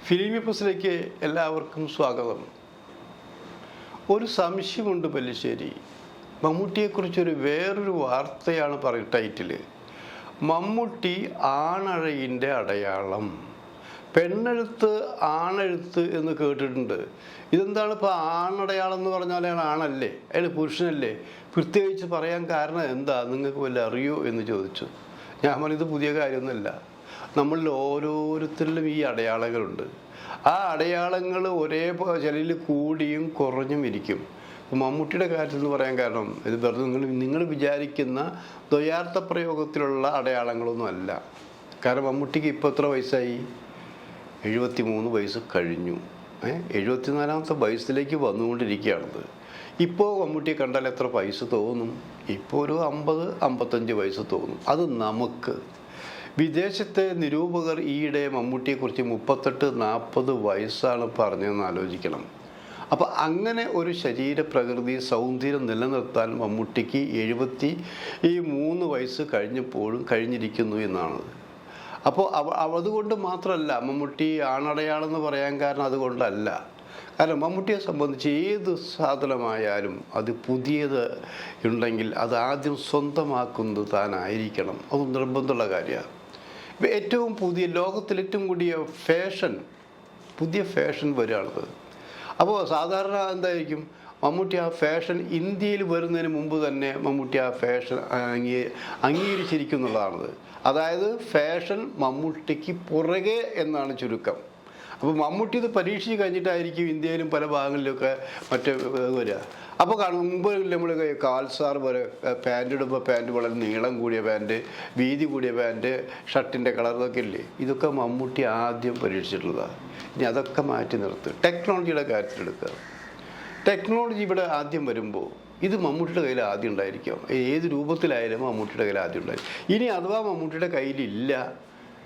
ഫിലിമി പ്ലസിലേക്ക് എല്ലാവർക്കും സ്വാഗതം. ഒരു സംശയമുണ്ട് പല്ലിശ്ശേരി. മമ്മൂട്ടിയെക്കുറിച്ചൊരു വേറൊരു വാർത്തയാണ് ടൈറ്റിൽ. മമ്മൂട്ടി ആണഴയിൻ്റെ അടയാളം. പെണ്ണെഴുത്ത് ആണെഴുത്ത് എന്ന് കേട്ടിട്ടുണ്ട്. ഇതെന്താണ് ഇപ്പോൾ ആണടയാളം എന്ന് പറഞ്ഞാൽ അയാൾ ആണല്ലേ, അയാൾ പുരുഷനല്ലേ? പ്രത്യേകിച്ച് പറയാൻ കാരണം എന്താ, നിങ്ങൾക്ക് വല്ല അറിയോ എന്ന് ചോദിച്ചു. ഞാൻ പറഞ്ഞത് പുതിയ കാര്യമൊന്നുമല്ല. നമ്മളിൽ ഓരോരുത്തരിലും ഈ അടയാളങ്ങളുണ്ട്. ആ അടയാളങ്ങൾ ഒരേ ചിലയിൽ കൂടിയും കുറഞ്ഞും ഇരിക്കും. മമ്മൂട്ടിയുടെ കാര്യത്തിൽ എന്ന് പറയാൻ കാരണം ഇത് വെറുതെ നിങ്ങൾ വിചാരിക്കുന്ന ദ്വയാർത്ഥ പ്രയോഗത്തിലുള്ള അടയാളങ്ങളൊന്നും അല്ല. കാരണം മമ്മൂട്ടിക്ക് ഇപ്പോൾ എത്ര വയസ്സായി? 73 വയസ്സ് കഴിഞ്ഞു. 74ാമത്തെ വയസ്സിലേക്ക് വന്നുകൊണ്ടിരിക്കുകയാണത്. ഇപ്പോൾ മമ്മൂട്ടിയെ കണ്ടാൽ എത്ര വയസ്സ് തോന്നും? ഇപ്പോൾ ഒരു 50-55 വയസ്സ് തോന്നും. അത് നമുക്ക്. വിദേശത്തെ നിരൂപകർ ഈയിടെ മമ്മൂട്ടിയെക്കുറിച്ച് 38-40 വയസ്സാണ് പറഞ്ഞതെന്ന് ആലോചിക്കണം. അപ്പോൾ അങ്ങനെ ഒരു ശരീരപ്രകൃതി സൗന്ദര്യം നിലനിർത്താൻ മമ്മൂട്ടിക്ക് 73 വയസ്സ് കഴിഞ്ഞിരിക്കുന്നു എന്നാണ്. അപ്പോൾ അതുകൊണ്ട് മാത്രമല്ല മമ്മൂട്ടി ആണടയാളെന്ന് പറയാൻ കാരണം അതുകൊണ്ടല്ല. കാരണം മമ്മൂട്ടിയെ സംബന്ധിച്ച് ഏത് സാധനമായാലും അത് പുതിയത് ഉണ്ടെങ്കിൽ അത് ആദ്യം സ്വന്തമാക്കുന്നത് താനായിരിക്കണം. അത് നിർബന്ധമുള്ള കാര്യമാണ്. ഇപ്പോൾ ഏറ്റവും പുതിയ ലോകത്തിൽ ഏറ്റവും കൂടിയ പുതിയ ഫാഷൻ വരികയാണത്. അപ്പോൾ സാധാരണ എന്തായിരിക്കും, മമ്മൂട്ടി ആ ഫാഷൻ ഇന്ത്യയിൽ വരുന്നതിന് മുമ്പ് തന്നെ മമ്മൂട്ടി ആ ഫാഷൻ അംഗീകരിച്ചിരിക്കും എന്നുള്ളതാണത്. അതായത് ഫാഷൻ മമ്മൂട്ടിക്ക് പുറകെ എന്നാണ് ചുരുക്കം. അപ്പോൾ മമ്മൂട്ടി ഇത് പരീക്ഷിച്ച് കഴിഞ്ഞിട്ടായിരിക്കും ഇന്ത്യയിലും പല ഭാഗങ്ങളിലൊക്കെ വരിക. അപ്പോൾ മുമ്പ് നമ്മൾ കാൽസാർ പോലെ പാൻറ് ഇടുമ്പോൾ പാൻറ് വളരെ നീളം കൂടിയ പാൻറ്, വീതി കൂടിയ പാൻറ്, ഷർട്ടിൻ്റെ കളർ ഇതൊക്കെ ഇല്ലേ, ഇതൊക്കെ മമ്മൂട്ടി ആദ്യം പരീക്ഷിച്ചിട്ടുള്ളതാണ്. ഇനി അതൊക്കെ മാറ്റി നിർത്തുക. ടെക്നോളജിയുടെ കാര്യത്തിലെടുക്കുക. ടെക്നോളജി ഇവിടെ ആദ്യം വരുമ്പോൾ ഇത് മമ്മൂട്ടിയുടെ കയ്യിൽ ആദ്യം ഉണ്ടായിരിക്കും. ഏത് രൂപത്തിലായാലും മമ്മൂട്ടിയുടെ കയ്യിൽ ആദ്യം ഉണ്ടായിരിക്കും. ഇനി അഥവാ മമ്മൂട്ടിയുടെ കയ്യിലില്ല,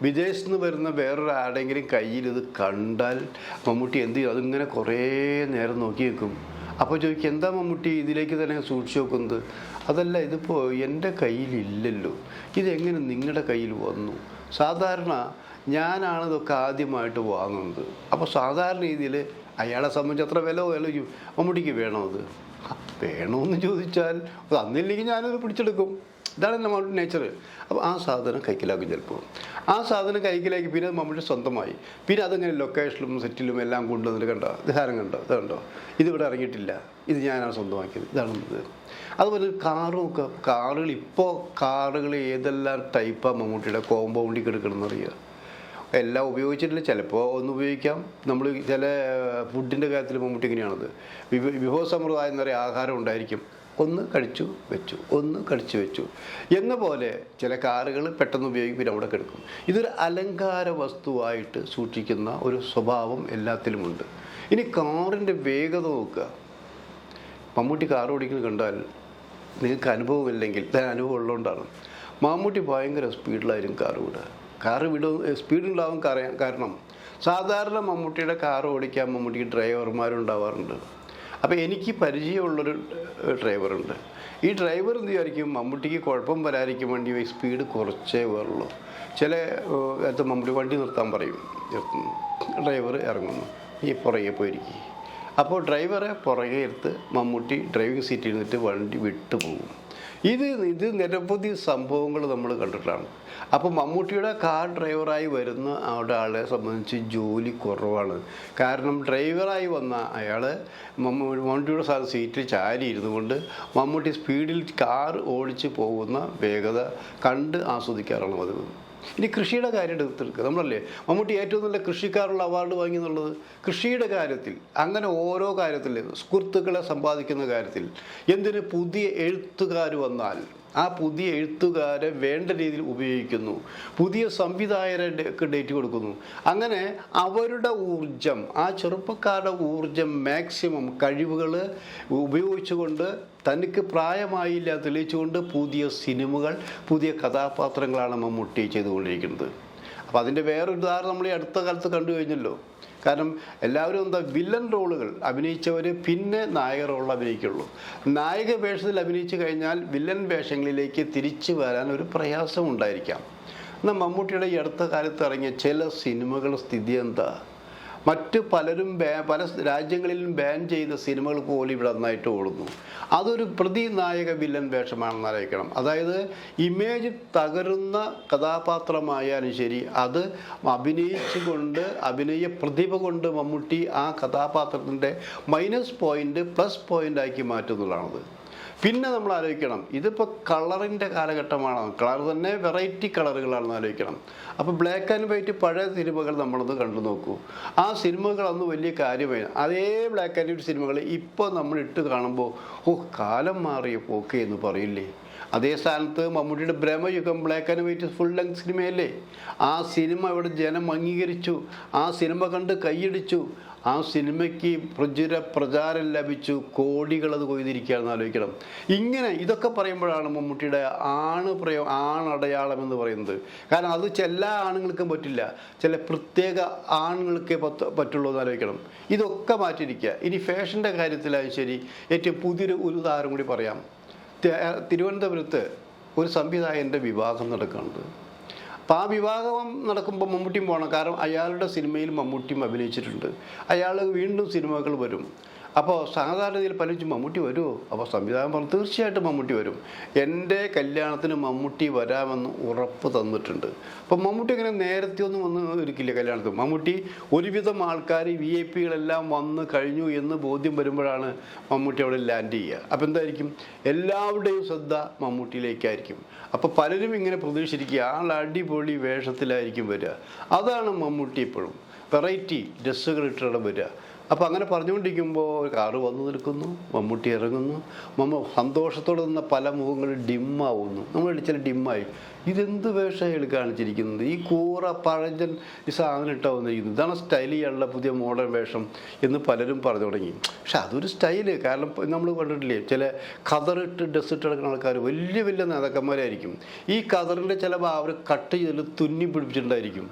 വിദേശത്ത് നിന്ന് വരുന്ന വേറൊരാടെങ്കിലും കയ്യിൽ ഇത് കണ്ടാൽ മമ്മൂട്ടി എന്ത് ചെയ്യും? അതിങ്ങനെ കുറേ നേരം നോക്കി വെക്കും. അപ്പോൾ ചോദിക്കും, എന്താ മമ്മൂട്ടി ഇതിലേക്ക് തന്നെ സൂക്ഷിച്ച് നോക്കുന്നത്? അതല്ല, ഇതിപ്പോൾ എൻ്റെ കയ്യിലില്ലല്ലോ, ഇതെങ്ങനെ നിങ്ങളുടെ കയ്യിൽ വന്നു? സാധാരണ ഞാനാണ് ഇതൊക്കെ ആദ്യമായിട്ട് വാങ്ങുന്നത്. അപ്പോൾ സാധാരണ രീതിയിൽ അയാളെ സംബന്ധിച്ച് അത്ര വില വിലയും മമ്മൂട്ടിക്ക് വേണോ? അത് വേണമെന്ന് ചോദിച്ചാൽ അത് അന്നില്ലെങ്കിൽ ഞാനത് പിടിച്ചെടുക്കും. ഇതാണ് നമ്മുടെ നേച്ചർ. അപ്പോൾ ആ സാധനം കൈക്കലാക്കും. ചിലപ്പോൾ ആ സാധനം കൈക്കലാക്കി പിന്നെ മമ്മൂട്ടി സ്വന്തമായി. പിന്നെ അതങ്ങനെ ലൊക്കേഷനിലും സെറ്റിലും എല്ലാം കൊണ്ടുവന്നിട്ട് കണ്ടോ, ധാരം കണ്ടോ, ഇതുണ്ടോ, ഇതിവിടെ ഇറങ്ങിയിട്ടില്ല, ഇത് ഞാനാണ് സ്വന്തമാക്കിയത്, ഇതാണ് ഇത്. അതുപോലെ കാറുകൾ ഏതെല്ലാം ടൈപ്പാണ് മമ്മൂട്ടിയുടെ കോമ്പൗണ്ടിൽ കിടക്കണമെന്ന് അറിയുക. എല്ലാം ഉപയോഗിച്ചിട്ടില്ല, ചിലപ്പോൾ ഒന്ന് ഉപയോഗിക്കാം. നമ്മൾ ചില ഫുഡിൻ്റെ കാര്യത്തിൽ മമ്മൂട്ടി ഇങ്ങനെയാണത്. വിഭവസമൃദ്ധമായ എന്ന് പറയുക ആഹാരം ഉണ്ടായിരിക്കും, ഒന്ന് കഴിച്ചു വെച്ചു എന്ന പോലെ ചില കാറുകൾ പെട്ടെന്ന് ഉപയോഗിക്കും, പിന്നെ അവിടെ കിടക്കും. ഇതൊരു അലങ്കാര വസ്തുവായിട്ട് സൂക്ഷിക്കുന്ന ഒരു സ്വഭാവം എല്ലാത്തിലുമുണ്ട്. ഇനി കാറിൻ്റെ വേഗത നോക്കുക. മമ്മൂട്ടി കാർ ഓടിക്കുന്നത് കണ്ടാൽ നിങ്ങൾക്ക് അനുഭവമില്ലെങ്കിൽ, അനുഭവം ഉള്ളതുകൊണ്ടാണ്. മമ്മൂട്ടി ഭയങ്കര സ്പീഡിലായിരിക്കും കാറ് സ്പീഡുണ്ടാവും. കാരണം സാധാരണ മമ്മൂട്ടിയുടെ കാർ ഓടിക്കാൻ മമ്മൂട്ടിക്ക് ഡ്രൈവർമാരുണ്ടാവാറുണ്ട്. അപ്പോൾ എനിക്ക് പരിചയമുള്ളൊരു ഡ്രൈവറുണ്ട്. ഈ ഡ്രൈവർ എന്ത് വിചാരിക്കും, മമ്മൂട്ടിക്ക് കുഴപ്പം വരാതിരിക്കാൻ വേണ്ടി സ്പീഡ് കുറച്ചേ വേറുള്ളൂ. ചില മമ്മൂട്ടി വണ്ടി നിർത്താൻ പറയും, ഡ്രൈവർ ഇറങ്ങുന്നു, ഈ പുറകെ പോയിരിക്കും. അപ്പോൾ ഡ്രൈവറെ പുറകെ എടുത്ത് മമ്മൂട്ടി ഡ്രൈവിംഗ് സീറ്റിൽ ഇരുന്നിട്ട് വണ്ടി വിട്ടു പോകും. ഇത് നിരവധി സംഭവങ്ങൾ നമ്മൾ കണ്ടിട്ടാണ്. അപ്പോൾ മമ്മൂട്ടിയുടെ കാർ ഡ്രൈവറായി വരുന്ന ആളെ സംബന്ധിച്ച് ജോലി കുറവാണ്. കാരണം ഡ്രൈവറായി വന്ന അയാൾ മമ്മൂട്ടിയുടെ സീറ്റിൽ ചാരി ഇരുന്നു കൊണ്ട് മമ്മൂട്ടി സ്പീഡിൽ കാർ ഓടിച്ച് പോകുന്ന വേഗത കണ്ട് ആസ്വദിക്കാറാണ് പതിവ്. ഇനി കൃഷിയുടെ കാര്യം എടുത്തെടുക്കുക. നമ്മളല്ലേ മമ്മൂട്ടി ഏറ്റവും നല്ല കൃഷിക്കാരുള്ള അവാർഡ് വാങ്ങി എന്നുള്ളത്. കൃഷിയുടെ കാര്യത്തിൽ അങ്ങനെ ഓരോ കാര്യത്തിൽ സുഹൃത്തുക്കളെ സമ്പാദിക്കുന്ന കാര്യത്തിൽ എന്തിന് പുതിയ എഴുത്തുകാർ വന്നാൽ ആ പുതിയ എഴുത്തുകാരെ വേണ്ട രീതിയിൽ ഉപയോഗിക്കുന്നു, പുതിയ സംവിധായകരുടെ ഡേറ്റ് കൊടുക്കുന്നു. അങ്ങനെ അവരുടെ ഊർജം, ആ ചെറുപ്പക്കാരുടെ ഊർജം മാക്സിമം കഴിവുകൾ ഉപയോഗിച്ചുകൊണ്ട് തനിക്ക് പ്രായമായില്ല തെളിയിച്ചുകൊണ്ട് പുതിയ സിനിമകൾ, പുതിയ കഥാപാത്രങ്ങളാണ് മമ്മൂട്ടി ചെയ്തുകൊണ്ടിരിക്കുന്നത്. അപ്പോൾ അതിൻ്റെ വേറൊരു ഉദാഹരണം നമ്മൾ ഈ അടുത്ത കാലത്ത് കണ്ടു കഴിഞ്ഞല്ലോ. കാരണം എല്ലാവരും വില്ലൻ റോളുകൾ അഭിനയിച്ചവർ പിന്നെ നായക റോളിൽ അഭിനയിക്കുള്ളൂ. നായക വേഷത്തിൽ അഭിനയിച്ചു കഴിഞ്ഞാൽ വില്ലൻ വേഷങ്ങളിലേക്ക് തിരിച്ചു വരാൻ ഒരു പ്രയാസം ഉണ്ടായിരിക്കാം. എന്നാൽ മമ്മൂട്ടിയുടെ ഈ അടുത്ത കാലത്ത് ഇറങ്ങിയ ചില സിനിമകളുടെ സ്ഥിതി എന്താ? മറ്റ് പലരും പല രാജ്യങ്ങളിലും ബാൻ ചെയ്ത സിനിമകൾ പോലും ഇവിടെ നന്നായിട്ട് ഓടുന്നു. അതൊരു പ്രതിനായക വില്ലൻ വേഷമാണെന്ന് ആലോചിക്കണം. അതായത് ഇമേജ് തകരുന്ന കഥാപാത്രമായാലും ശരി, അത് അഭിനയിച്ചുകൊണ്ട് അഭിനയ പ്രതിഭ കൊണ്ട് മമ്മൂട്ടി ആ കഥാപാത്രത്തിൻ്റെ മൈനസ് പോയിൻ്റ് പ്ലസ് പോയിൻ്റ് ആക്കി മാറ്റുന്നതാണത്. പിന്നെ നമ്മൾ ആലോചിക്കണം, ഇതിപ്പോൾ കളറിൻ്റെ കാലഘട്ടമാണ്. കളർ തന്നെ വെറൈറ്റി കളറുകളാണെന്ന് ആലോചിക്കണം. അപ്പോൾ ബ്ലാക്ക് ആൻഡ് വൈറ്റ് പഴയ സിനിമകൾ നമ്മളൊന്ന് കണ്ടു നോക്കൂ. ആ സിനിമകളൊന്നും വലിയ കാര്യമായി. അതേ ബ്ലാക്ക് ആൻഡ് വൈറ്റ് സിനിമകൾ ഇപ്പോൾ നമ്മൾ ഇട്ട് കാണുമ്പോൾ കാലം മാറിയ പോക്കെ എന്ന് പറയില്ലേ? അതേ സ്ഥാനത്ത് മമ്മൂട്ടിയുടെ Bramayugam black and white full length സിനിമയല്ലേ? ആ സിനിമ ഇവിടെ ജനം അംഗീകരിച്ചു, ആ സിനിമ കണ്ട് കൈയടിച്ചു, ആ സിനിമയ്ക്ക് പ്രചാരം ലഭിച്ചു, കോടികൾ അത് കൊയ്തിരിക്കുകയാണെന്ന് ആലോചിക്കണം. ഇങ്ങനെ ഇതൊക്കെ പറയുമ്പോഴാണ് മമ്മൂട്ടിയുടെ ആണടയാളം എന്ന് പറയുന്നത്. കാരണം അത് എല്ലാ ആണുങ്ങൾക്കും പറ്റില്ല, ചില പ്രത്യേക ആണുങ്ങൾക്കേ പറ്റുള്ളൂ എന്ന് ആലോചിക്കണം. ഇതൊക്കെ മാറ്റിയിരിക്കുക. ഇനി ഫാഷൻ്റെ കാര്യത്തിലായാലും ശരി, ഏറ്റവും പുതിയൊരു ഉദാഹരണം കൂടി പറയാം. തിരുവനന്തപുരത്ത് ഒരു സംവിധായകൻ്റെ വിവാഹം നടക്കുന്നുണ്ട്. അപ്പോൾ ആ വിവാഹം നടക്കുമ്പോൾ മമ്മൂട്ടിയും പോകണം. കാരണം അയാളുടെ സിനിമയിൽ മമ്മൂട്ടിയും അഭിനയിച്ചിട്ടുണ്ട്. അയാൾ വീണ്ടും സിനിമകൾ വരും. അപ്പോൾ സാധാരണ രീതിയിൽ പലരും മമ്മൂട്ടി വരുമോ? അപ്പോൾ സംവിധാനം പറഞ്ഞു തീർച്ചയായിട്ടും മമ്മൂട്ടി വരും, എൻ്റെ കല്യാണത്തിന് മമ്മൂട്ടി വരാമെന്ന് ഉറപ്പ് തന്നിട്ടുണ്ട്. അപ്പം മമ്മൂട്ടി ഇങ്ങനെ നേരത്തെ ഒന്നും വന്ന് ഇരിക്കില്ല കല്യാണത്തിന്. മമ്മൂട്ടി ഒരുവിധം ആൾക്കാർ VIP കളെല്ലാം വന്ന് കഴിഞ്ഞു എന്ന് ബോധ്യം വരുമ്പോഴാണ് മമ്മൂട്ടി അവിടെ ലാൻഡ് ചെയ്യുക. അപ്പോൾ എന്തായിരിക്കും? എല്ലാവരുടെയും ശ്രദ്ധ മമ്മൂട്ടിയിലേക്കായിരിക്കും. അപ്പോൾ പലരും ഇങ്ങനെ പ്രതീക്ഷിച്ചിരിക്കുക ആൾ അടിപൊളി വേഷത്തിലായിരിക്കും വരിക. അതാണ് മമ്മൂട്ടി എപ്പോഴും വെറൈറ്റി ഡ്രസ്സുകൾ ഇട്ടിട്ട് വരിക. അപ്പോൾ അങ്ങനെ പറഞ്ഞുകൊണ്ടിരിക്കുമ്പോൾ കാറ് വന്നു നിൽക്കുന്നു, മമ്മൂട്ടി ഇറങ്ങുന്നു. സന്തോഷത്തോടെ നിന്ന പല മുഖങ്ങളും ഡിമ്മാവുന്നു. നമ്മൾ ചില ഡിമ്മായി, ഇതെന്ത് വേഷം കാണിച്ചിരിക്കുന്നത്? ഈ കൂറ പഴഞ്ചൻ ഈ സാധനം ഇട്ടാ വന്നിരിക്കുന്നത്, ഇതാണ് സ്റ്റൈൽ ചെയ്യാനുള്ള പുതിയ മോഡേൺ വേഷം എന്ന് പലരും പറഞ്ഞു തുടങ്ങി. പക്ഷെ അതൊരു സ്റ്റൈല്. കാരണം നമ്മൾ കണ്ടിട്ടില്ലേ, ചില ഖദറിട്ട് ഡ്രസ്സ് ഇട്ട് നടക്കുന്ന ആൾക്കാർ വലിയ വലിയ നേതാക്കന്മാരായിരിക്കും. ഈ ഖദറിൻ്റെ ചിലപ്പോൾ അവർ കട്ട് ചെയ്തിൽ തുന്നി പിടിപ്പിച്ചിട്ടുണ്ടായിരിക്കും.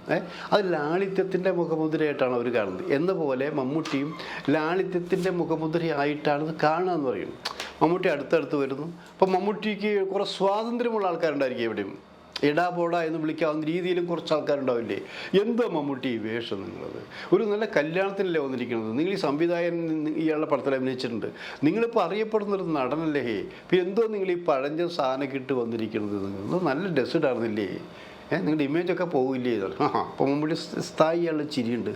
അത് ലാളിത്യത്തിൻ്റെ മുഖമുദ്രയായിട്ടാണ് അവർ കാണുന്നത്. എന്ന പോലെ മമ്മൂട്ടിയും ലാളിത്യത്തിൻ്റെ മുഖമുദ്രയായിട്ടാണ് ഇത് കാണുക എന്ന് പറയും. മമ്മൂട്ടി അടുത്തടുത്ത് വരുന്നു. അപ്പം മമ്മൂട്ടിക്ക് കുറേ സ്വാതന്ത്ര്യമുള്ള ആൾക്കാരുണ്ടായിരിക്കും എവിടെയും. എടാ പോടാ എന്ന് വിളിക്കാവുന്ന രീതിയിലും കുറച്ച് ആൾക്കാരുണ്ടാവില്ലേ? എന്താ മമ്മൂട്ടി ഈ വേഷം നിങ്ങളത്? ഒരു നല്ല കല്യാണത്തിനല്ലേ വന്നിരിക്കുന്നത്? നിങ്ങൾ ഈ സംവിധായകൻ ഇയാളുടെ പടത്തിൽ അഭിനയിച്ചിട്ടുണ്ട്, നിങ്ങളിപ്പോൾ അറിയപ്പെടുന്നൊരു നടനല്ലേ? പിന്നെ എന്തോ നിങ്ങൾ ഈ പഴഞ്ചൻ സാധനമൊക്കെ ഇട്ട് വന്നിരിക്കുന്നത്? നിങ്ങൾ നല്ല ഡ്രസ്സ് ഇടാറുന്നില്ലേ? നിങ്ങളുടെ ഇമേജൊക്കെ പോകില്ലേ? അപ്പോൾ മമ്മൂട്ടി സ്ഥായിയുള്ള ചിരിയുണ്ട്.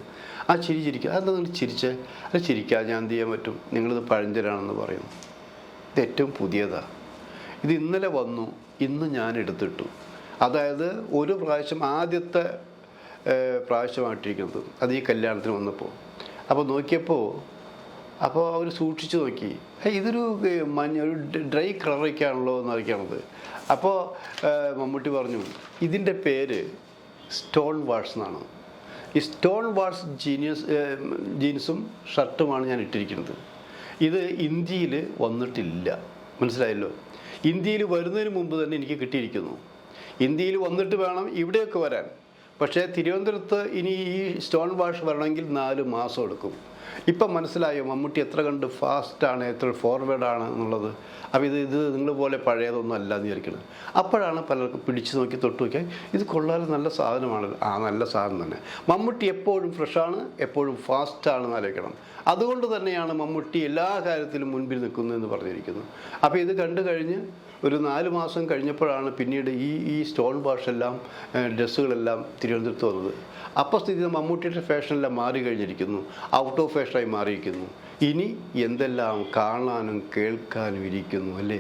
ആ ചിരിക്കുക. അതെന്താ നിങ്ങൾ ചിരിച്ചേ? അത് ചിരിക്കാൻ ഞാൻ എന്ത് ചെയ്യാൻ പറ്റും? നിങ്ങളിത് പഴഞ്ചനാണെന്ന് പറയുന്നു. ഇത് ഏറ്റവും പുതിയതാണ്. ഇത് ഇന്നലെ വന്നു, ഇന്ന് ഞാൻ എടുത്തിട്ടു. അതായത് ഒരു പ്രാവശ്യം, ആദ്യത്തെ പ്രാവശ്യമായിട്ടിരിക്കുന്നത് അത് ഈ കല്യാണത്തിന് വന്നപ്പോൾ. അപ്പോൾ നോക്കിയപ്പോൾ അവർ സൂക്ഷിച്ച് നോക്കി, ഇതൊരു ഒരു ഡ്രൈ കളറൊക്കെയാണല്ലോ എന്നറിയിക്കണത്. അപ്പോൾ മമ്മൂട്ടി പറഞ്ഞു, ഇതിൻ്റെ പേര് സ്റ്റോൺ വാഷ് എന്നാണ്. ഈ സ്റ്റോൺ വാഷ് ജീൻസും ഷർട്ടുമാണ് ഞാൻ ഇട്ടിരിക്കുന്നത്. ഇത് ഇന്ത്യയിൽ വന്നിട്ടില്ല, മനസ്സിലായല്ലോ? ഇന്ത്യയിൽ വരുന്നതിന് മുമ്പ് തന്നെ എനിക്ക് കിട്ടിയിരിക്കുന്നു. ഇന്ത്യയിൽ വന്നിട്ട് വേണം ഇവിടെയൊക്കെ വരാൻ. പക്ഷേ തിരുവനന്തപുരത്ത് ഇനി ഈ സ്റ്റോൺ വാഷ് വരണമെങ്കിൽ 4 മാസം എടുക്കും. ഇപ്പം മനസ്സിലായോ മമ്മൂട്ടി എത്ര കണ്ട് ഫാസ്റ്റാണ്, എത്ര ഫോർവേഡാണ് എന്നുള്ളത്? അപ്പോൾ ഇത് നിങ്ങൾ പോലെ പഴയതൊന്നും അല്ല എന്ന് വിചാരിക്കുന്നത്. അപ്പോഴാണ് പലർക്കും പിടിച്ചു നോക്കി തൊട്ട് നോക്കിയാൽ ഇത് കൊള്ളാതെ നല്ല സാധനമാണ്. ആ നല്ല സാധനം തന്നെ. മമ്മൂട്ടി എപ്പോഴും ഫ്രഷാണ്, എപ്പോഴും ഫാസ്റ്റാണെന്ന് ആലോചിക്കണം. അതുകൊണ്ട് തന്നെയാണ് മമ്മൂട്ടി എല്ലാ കാര്യത്തിലും മുൻപിൽ നിൽക്കുന്നതെന്ന് പറഞ്ഞിരിക്കുന്നത്. അപ്പോൾ ഇത് കണ്ടു കഴിഞ്ഞ് ഒരു 4 മാസം കഴിഞ്ഞപ്പോഴാണ് പിന്നീട് ഈ സ്റ്റോൺ വാഷെല്ലാം ഡ്രസ്സുകളെല്ലാം തിരുവനന്തപുരത്ത് വന്നത്. അപ്പോൾ സ്ഥിതി മമ്മൂട്ടിയുടെ ഫാഷനെല്ലാം മാറി കഴിഞ്ഞിരിക്കുന്നു, ഔട്ട് ഓഫ് ഫാഷനായി മാറിയിരിക്കുന്നു. ഇനി എന്തെല്ലാം കാണാനും കേൾക്കാനും ഇരിക്കുന്നു അല്ലേ?